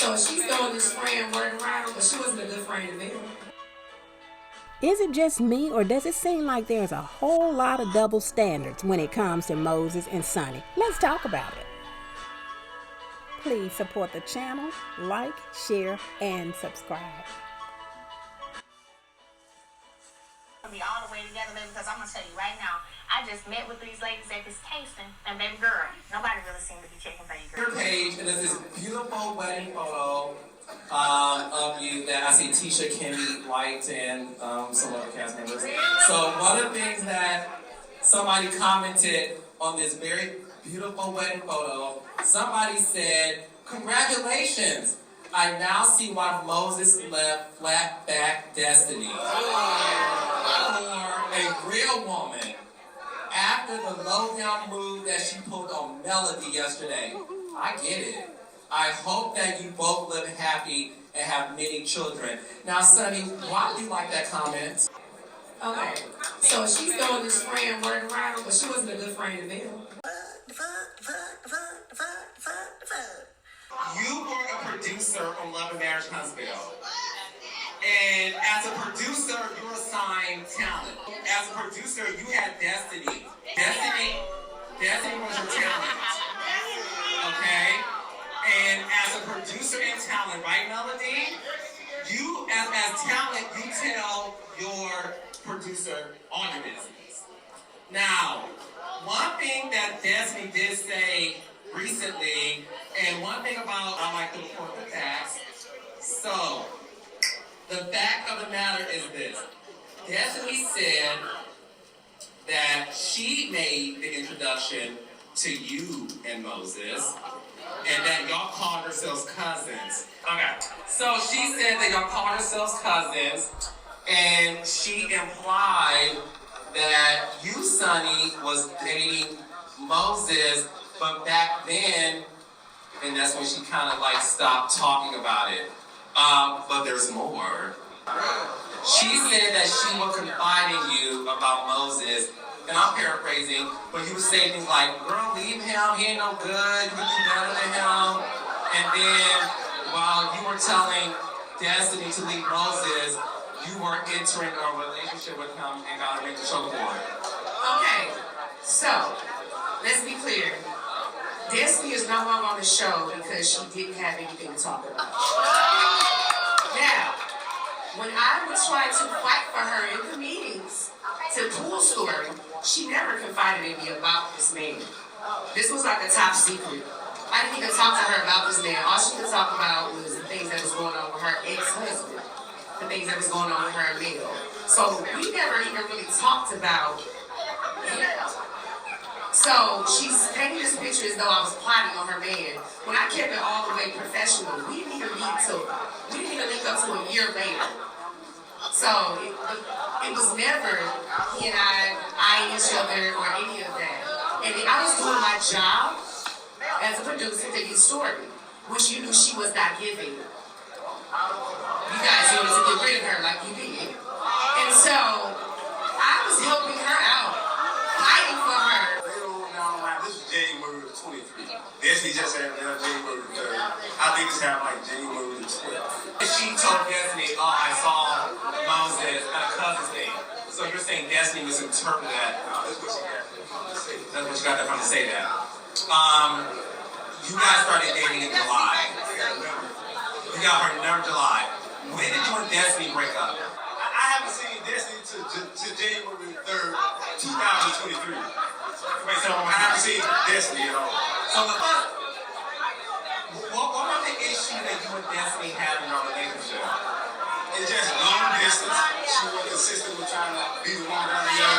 So she's throwing this friend word around, but she wasn't a good friend to me. Is it just me, or does it seem like there's a whole lot of double standards when it comes to Moses and Sunni? Let's talk about it. Please support the channel, like, share, and subscribe. Be all the way together, baby, because I'm gonna tell you right now, I just met with these ladies at this tasting, and baby girl, nobody really seemed to be checking for you, girl. Your page, and there's this beautiful wedding photo of you that I see Tisha, Kimmy liked, and some other cast members. So one of the things that somebody commented on this very beautiful wedding photo, somebody said, "Congratulations! I now see why Moses left flat back Destiny." For a real woman, after the low-down move that she pulled on Melody yesterday, I get it. I hope that you both live happy and have many children. Now, Sunni, why do you like that comment? Okay, so she's throwing this friend word around, but she wasn't a good friend to me. You were a producer on Love and Marriage Huntsville. And as a producer, you're assigned talent. As a producer, you had Destiny. Destiny was your talent. Okay? And as a producer and talent, right, Melody? You, as talent, you tell your producer all your business. Now, one thing that Destiny did say recently, and one thing about I like to report the facts. So, the fact of the matter is this. Destiny said that she made the introduction to you and Moses, and that y'all called yourselves cousins. Okay. So she said that y'all called yourselves cousins, and she implied that you, Sunni, was dating Moses, but back then, and that's when she kind of like stopped talking about it. But there's more. She said that she would confide in you about Moses, and I'm paraphrasing, but you would say things like, "Girl, leave him, he ain't no good, you can do better than him." And then, while you were telling Destiny to leave Moses, you were entering a relationship with him and got a ring to show for it. Okay, so let's be clear. Destiny is no longer on the show because she didn't have anything to talk about. Now, when I would try to fight for her in the meetings to pull story, she never confided in me about this man. This was like a top secret. I didn't even talk to her about this man. All she could talk about was the things that was going on with her ex-husband, the things that was going on with her male. So we never even really talked about him. So she's painting this picture as though I was plotting on her man. When I kept it all the way professional, we didn't even link up to a year later. So it was never he and I eyeing each other or any of that. And I was doing my job as a producer to get story, which you knew she was not giving. You guys wanted to get rid of her like you did. And so I was helping her out, fighting for her. This is January of 23. Destiny just had January 3rd. I think it's happened like January 12th. She told Destiny, "Oh, I saw Moses at a cousin's thing." So you're saying Destiny misinterpreted that? That's what she got from to say. That's what you got from to say that. You guys started dating in July. You got her number July. When did you and Destiny break up? I haven't seen Destiny to January 3rd, 2023. So I haven't seen Destiny at all. So what was the issue that you and Destiny had in your relationship? It's just long distance. She was consistent with trying to be the one around the young.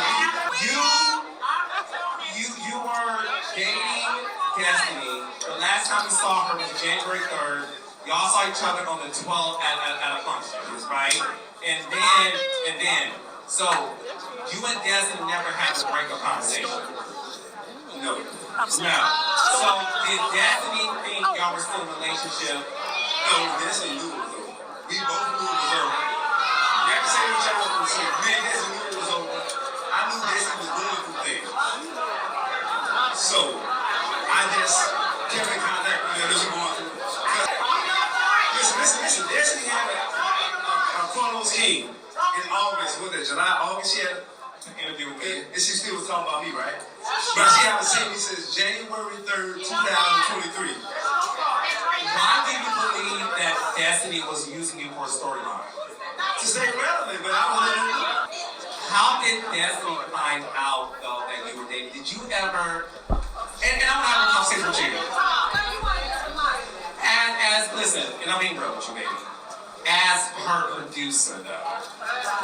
You were dating Destiny. The last time you saw her was January 3rd. Y'all saw each other on the 12th at a function, right? And then, so you and Destiny never had a breakup conversation. No. So did Destiny think y'all were still in a relationship? No, Destiny knew it was over. We both knew it was over. You have to say what y'all want to say. Man, Destiny knew it was over. I knew Destiny was going through things. So I just kept in contact with her as we going through. Listen, Destiny had a Carlos King in August. Was it July, August? She had an interview with me. And she still was talking about me, right? But she had a statement. It says January 3rd, 2023. Why do you believe that Destiny was using you for a storyline? To stay relevant, but I was How did Destiny find out, though, that you were dating? Did you ever, and I'm having a conversation with you. Listen, and I'm being real with you, baby. As her producer, though,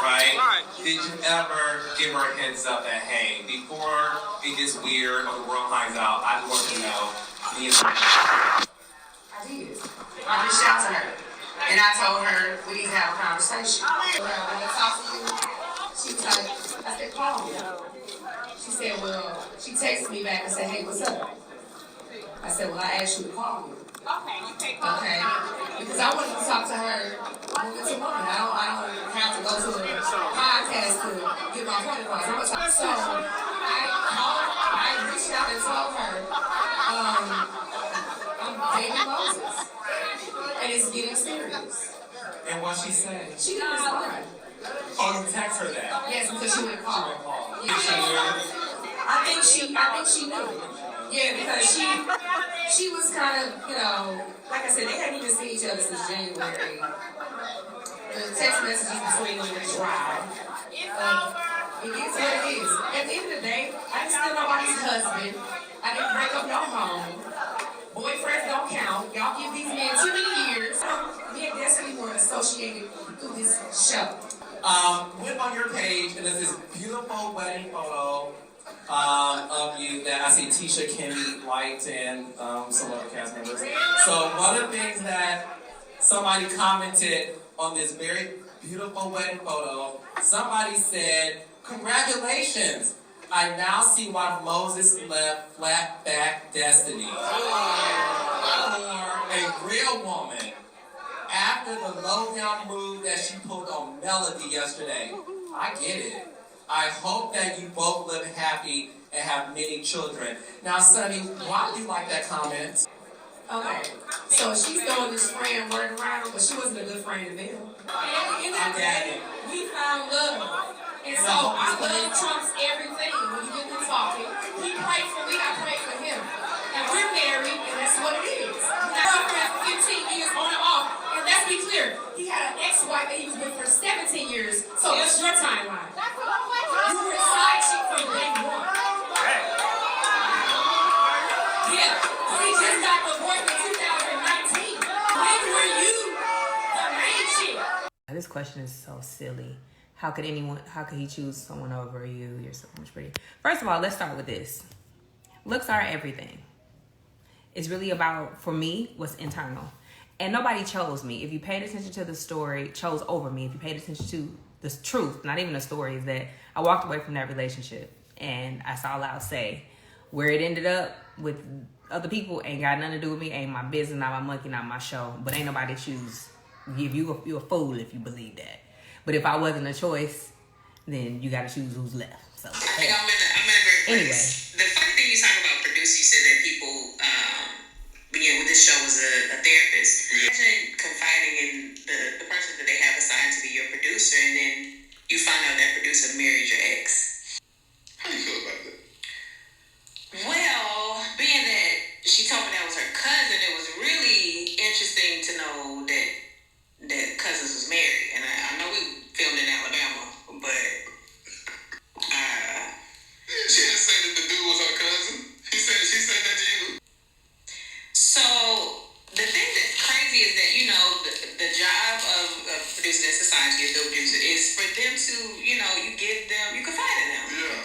right? Did you ever give her a heads up that, hey, before it gets weird or the world finds out, I just want you to know the information? I did. I reached out to her. And I told her we need to have a conversation. When I talked to you, she was like, I said, call me. She said, well, she texted me back and said, hey, what's up? I said, well, I asked you to call me. Okay. Because I wanted to talk to her woman to woman. I don't have to go to a podcast to get my point across. So I reached out and told her, I'm dating Moses. And it's getting serious. And what she said? She didn't respond. Oh, you text her that? Yes, because she wouldn't call. Did she hear? I think she knew. Yeah, because she was kind of, like I said, they hadn't even seen each other since January. The text messages between them were dry. It is what it is. At the end of the day, I didn't steal nobody's husband. I didn't break up no home. Boyfriends don't count. Y'all give these men too many years. Me and Destiny were associated through this show. Went on your page and there's this beautiful wedding photo of you that I see Tisha, Kimmy, White, and some other cast members. So one of the things that somebody commented on this very beautiful wedding photo, somebody said, congratulations, I now see why Moses left flat back Destiny. For a real woman, after the low-down move that she pulled on Melody yesterday, I get it. I hope that you both live happy and have many children. Now, Sunny, why do you like that comment? Okay, so she's throwing this friend word around, but she wasn't a good friend to them. And at the end of the day, we found love. And so our love trumps everything. When you get to talking, he prayed for me, I prayed for him. And we're married, and that's what it is. We've been girlfriends for 15 years on and off. And let's be clear, he had an ex-wife that he was with for 17 years. So what's your timeline? You were a side chick from day one. Yeah, but he just got divorced in 2019. When were you the main chick? This question is so silly. How could he choose someone over you? You're so much prettier. First of all, let's start with this. Looks are everything. It's really about, for me, what's internal. And nobody chose me. If you paid attention to the story, chose over me. If you paid attention to the truth, not even the story, is that I walked away from that relationship. And that's all I'll say. Where it ended up with other people ain't got nothing to do with me. Ain't my business, not my monkey, not my show. But ain't nobody choose. You're a fool if you believe that. But if I wasn't a choice, then you got to choose who's left. So I think I'm in a great anyway. place. The funny thing you talk about producer, you said that people, with this show was a therapist. Imagine confiding in the person that they have assigned to be your producer, and then you find out that producer married your ex. How do you feel about that? Well, being that she told me that was her cousin, it was really interesting to know that Cousins was married. And I know we filmed in Alabama, but she didn't say that the dude was her cousin. She said that to you. So the thing that's crazy is that, the job of a producer that's assigned to you, a film producer, is for them to, you give them, you confide in them. Yeah.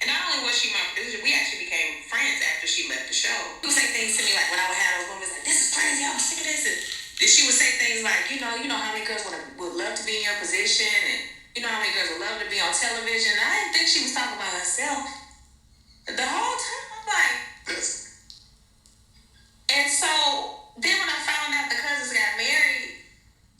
And not only was she my producer, we actually became friends after she left the show. She would say things to me like when I would have those moments like, this is crazy, I'm sick of this. And then she would say things like, you know how many girls would love to be in your position, and you know how many girls would love to be on television. I didn't think she was talking about herself. The whole time, I'm like, and so then when I found out the cousins got married,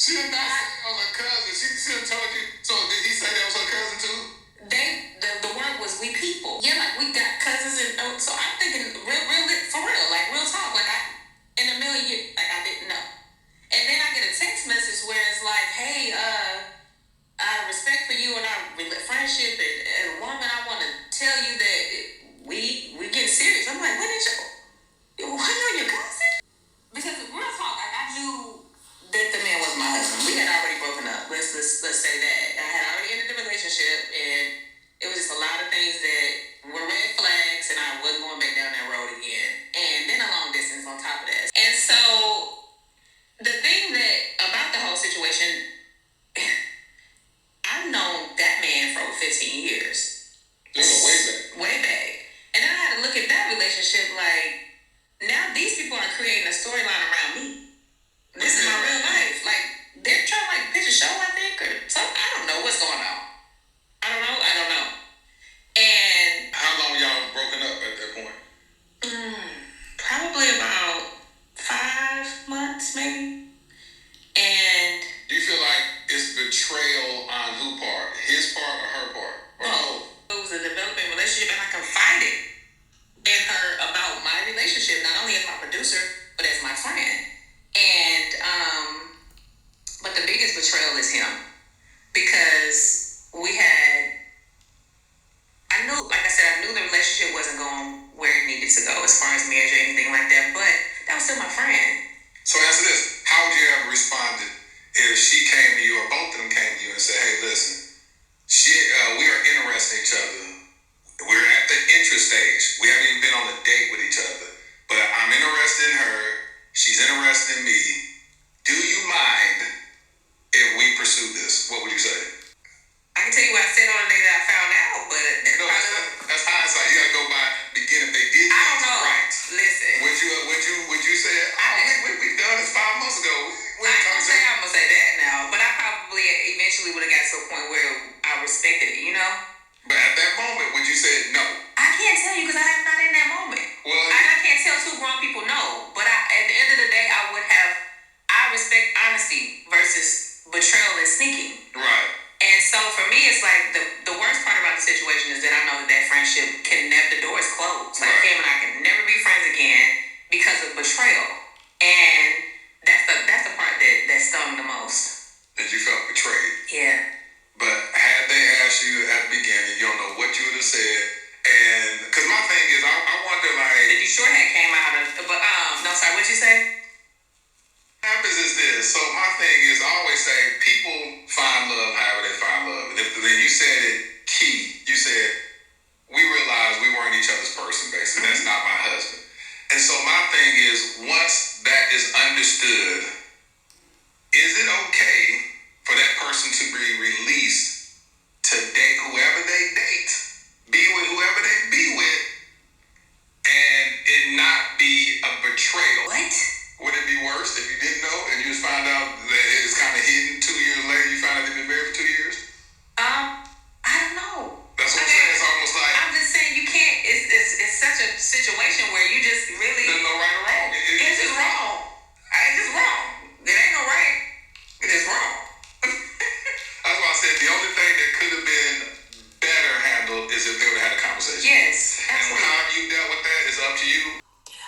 she didn't know that was her cousin. She told you. So did he say that was her cousin too? The word was we people. Yeah, like we got cousins, and so I'm thinking real for real, like real talk. Like in a million years, like I didn't know. And then I get a text violation, I've known that man for over 15 years. Way back. Way back. And then I had to look at that relationship like, now these people are creating a storyline around me. This is my real life. Like, they're trying to like pitch a show, I think, or something. I don't know what's going on. I don't know. And How long y'all broken up at that point? probably about 5 months, maybe. And Do you feel like it's betrayal on who part? His part or her part? Or both. It was a developing relationship, and I confided in her about my relationship, not only as my producer, but as my friend. And but the biggest betrayal is him, because I knew the relationship wasn't going where it needed to go as far as marriage or anything like that, but that was still my friend. So answer this. How would you have responded if she came to you or both of them came to you and said, hey, listen, we are interested in each other. We're at the interest stage. We haven't even been on a date with each other. But I'm interested in her. She's interested in me. Do you mind if we pursue this? What would you say? I can tell you what I said on the day that I found out, but No, that's hindsight. You gotta go by beginning. They did I don't things know. right. Listen, Would you say, we done this 5 months ago? We I ain't ain't talking I'm gonna say that now, but I probably eventually would have got to a point where I respected it, you know? But at that moment, would you say no? I can't tell you because I'm not in that moment. Well, I can't tell two grown people no, but at the end of the day, I respect honesty versus betrayal and sneaking. right. And so for me, it's like the worst part about the situation is that I know that friendship the door is closed. Like Right. him and I can never be friends again because of betrayal. And that's the part that stung the most. That you felt betrayed. Yeah. But had they asked you at the beginning, you don't know what you would have said. And because my thing is, I wonder, The like, Detroit hat came out of, but no, sorry, what'd you say? what happens is this. So my thing is, I always say, people find love however they find love. And then you said it key. You said, we realized we weren't each other's person, basically. That's not my husband. And so my thing is, once that is understood, is it okay for that person to be released to date whoever they date, be with whoever they be with, and it not be a betrayal? What? Would it be worse if you didn't know and you just found out that it was kind of hidden 2 years later, you found out they've been married for 2 years? I don't know. That's what I'm saying. It's almost like I'm just saying you can't. It's such a situation where you just really. there's no right or wrong. It's just wrong. It's just wrong. It ain't no right. It's just wrong. That's why I said the only thing that could have been better handled is if they would have had a conversation. Yes, And absolutely. how you dealt with that is up to you.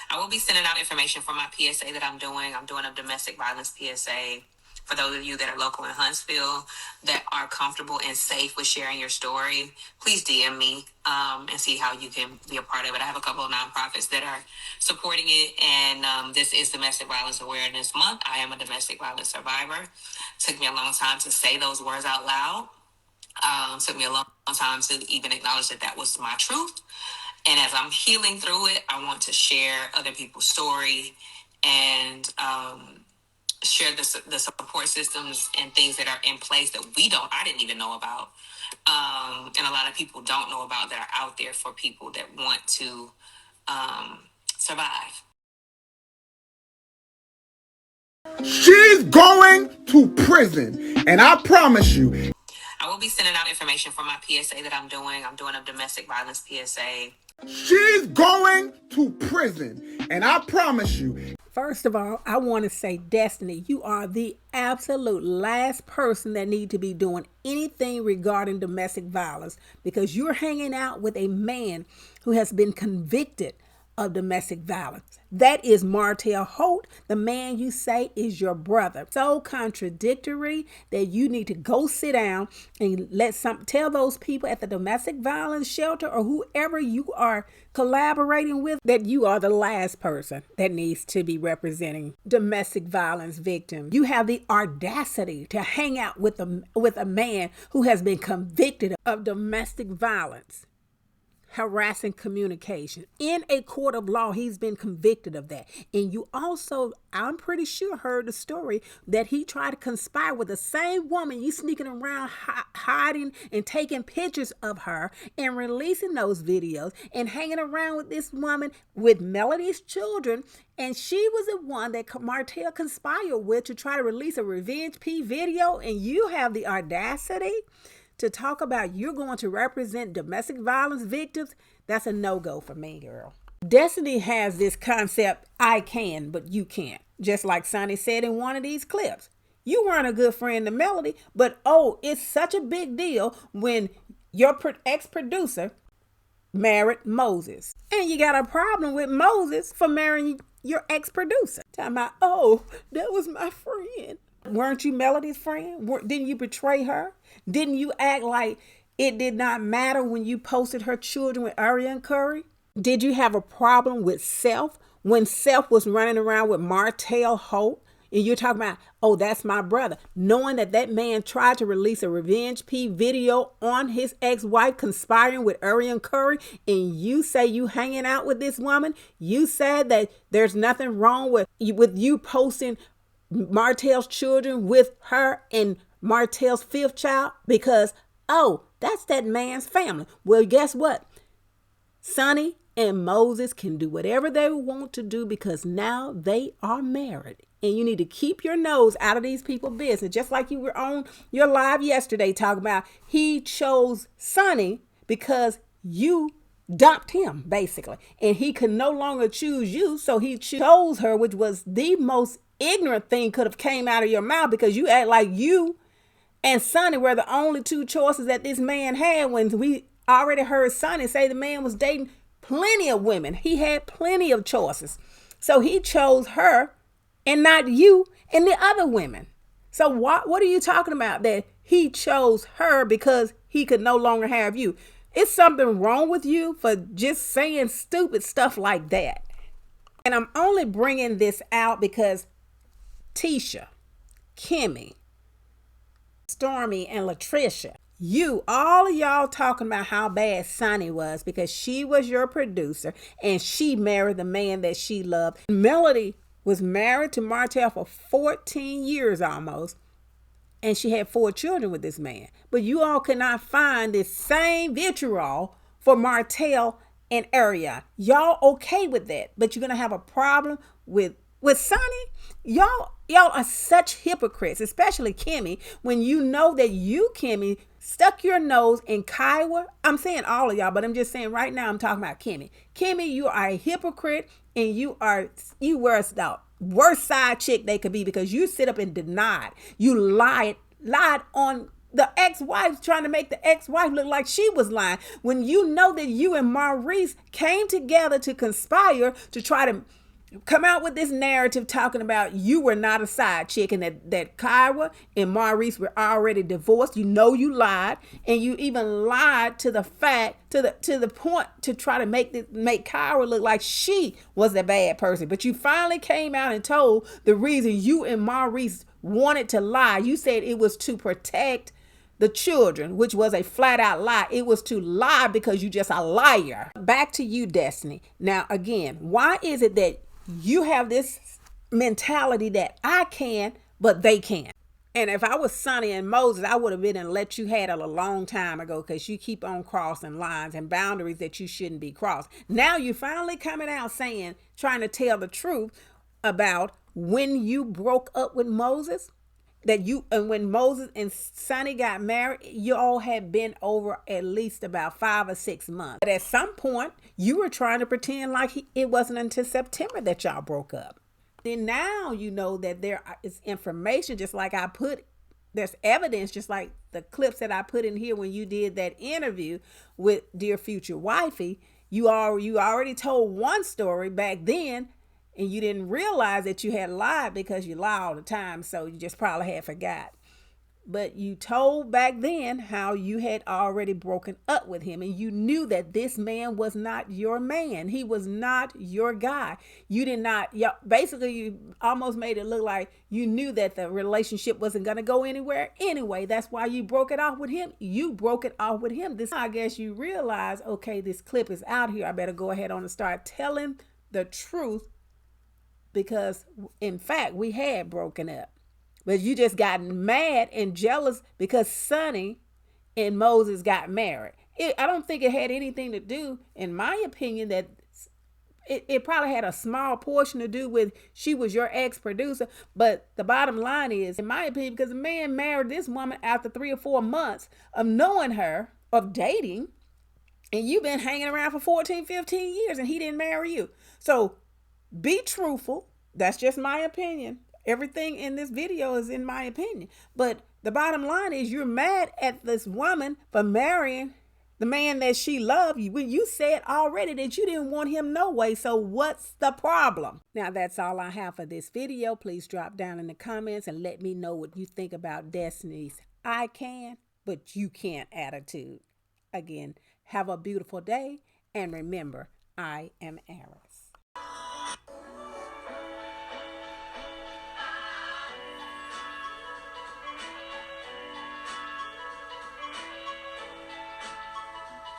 I will be sending out information for my PSA that I'm doing. I'm doing a domestic violence PSA. For those of you that are local in Huntsville that are comfortable and safe with sharing your story, please DM me and see how you can be a part of it. I have a couple of nonprofits that are supporting it, and this is Domestic Violence Awareness Month. I am a domestic violence survivor. Took me a long time to say those words out loud. Took me a long time to even acknowledge that was my truth. And as I'm healing through it, I want to share other people's story and share the support systems and things that are in place that I didn't even know about. And a lot of people don't know about that are out there for people that want to survive. She's going to prison, and I promise you. I will be sending out information for my PSA that I'm doing. I'm doing a domestic violence PSA. She's going to prison, and I promise you. First of all, I want to say, Destiny, you are the absolute last person that need to be doing anything regarding domestic violence, because you're hanging out with a man who has been convicted of domestic violence. That is Martell Holt, the man you say is your brother. So contradictory that you need to go sit down and tell those people at the domestic violence shelter or whoever you are collaborating with that you are the last person that needs to be representing domestic violence victims. You have the audacity to hang out with a man who has been convicted of domestic violence. harassing communication. In a court of law, he's been convicted of that. And you also, I'm pretty sure, heard the story that he tried to conspire with the same woman. You sneaking around hiding and taking pictures of her and releasing those videos and hanging around with this woman with Melody's children. And she was the one that Martell conspired with to try to release a revenge P video. And you have the audacity to talk about you're going to represent domestic violence victims. That's a no-go for me, girl. Destiny has this concept, I can, but you can't. Just like Sunni said in one of these clips. You weren't a good friend to Melody, but oh, it's such a big deal when your ex-producer married Moses. And you got a problem with Moses for marrying your ex-producer. Talking about, oh, that was my friend. Weren't you Melody's friend? Didn't you betray her? Didn't you act like it did not matter when you posted her children with Ariane Curry? Did you have a problem with Self when Self was running around with Martell Holt? And you're talking about, oh, that's my brother. Knowing that that man tried to release a revenge P video on his ex-wife conspiring with Ariane Curry, and you say you hanging out with this woman? You said that there's nothing wrong with you posting Martell's children with her and Martell's fifth child because, oh, that's that man's family. Well, guess what? Sunni and Moses can do whatever they want to do because now they are married. And you need to keep your nose out of these people's business. Just like you were on your live yesterday talking about he chose Sunni because you dumped him, basically. And he could no longer choose you, so he chose her, which was the most ignorant thing could have came out of your mouth because you act like you and Sunni were the only two choices that this man had when we already heard Sunni say the man was dating plenty of women. He had plenty of choices. So he chose her and not you and the other women. So what are you talking about that he chose her because he could no longer have you? It's something wrong with you for just saying stupid stuff like that. And I'm only bringing this out because Tisha, Kimmy, Stormy, and Latricia, all of y'all talking about how bad Sunni was because she was your producer and she married the man that she loved. Melody was married to Martell for 14 years almost, and she had 4 children with this man. But you all cannot find this same vitriol for Martell and Ariane. Y'all okay with that, but you're going to have a problem with Sunni? Y'all are such hypocrites, especially Kimmy, when you know that you, Kimmy, stuck your nose in Kiowa. I'm saying all of y'all, but I'm just saying right now I'm talking about Kimmy. Kimmy, you are a hypocrite, and you were the worst side chick they could be because you sit up and denied. You lied on the ex-wife, trying to make the ex-wife look like she was lying when you know that you and Maurice came together to conspire to try to come out with this narrative talking about you were not a side chick and that Kyra and Maurice were already divorced. You know you lied, and you even lied to the fact to the point to try to make Kyra look like she was the bad person. But you finally came out and told the reason you and Maurice wanted to lie. You said it was to protect the children, which was a flat out lie. It was to lie because you just a liar. Back to you, Destiny. Now, again, why is it that you have this mentality that I can, but they can't? And if I was Sunni and Moses, I would have been and let you had it a long time ago because you keep on crossing lines and boundaries that you shouldn't be crossed. Now you finally coming out saying, trying to tell the truth about when you broke up with Moses, and when Moses and Sunni got married, you all had been over at least about 5 or 6 months. But at some point, you were trying to pretend like it wasn't until September that y'all broke up. Then now you know that there is information, just like there's evidence, just like the clips that I put in here when you did that interview with Dear Future Wifey. You already told one story back then, and you didn't realize that you had lied because you lie all the time, so you just probably had forgot. But you told back then how you had already broken up with him, and you knew that this man was not your man. He was not your guy. You did not, basically, you almost made it look like you knew that the relationship wasn't going to go anywhere anyway. That's why you broke it off with him. You broke it off with him. This, I guess you realize, okay, this clip is out here. I better go ahead on and start telling the truth, because in fact, we had broken up. But you just got mad and jealous because Sunni and Moses got married. I don't think it had anything to do, in my opinion, that it probably had a small portion to do with she was your ex-producer. But the bottom line is, in my opinion, because the man married this woman after 3 or 4 months of knowing her, of dating, and you've been hanging around for 14, 15 years and he didn't marry you. So be truthful. That's just my opinion. Everything in this video is in my opinion. But the bottom line is, you're mad at this woman for marrying the man that she loved. When you said already that you didn't want him no way. So what's the problem? Now, that's all I have for this video. Please drop down in the comments and let me know what you think about Destiny's "I can, but you can't" attitude. Again, have a beautiful day. And remember, I am Aris.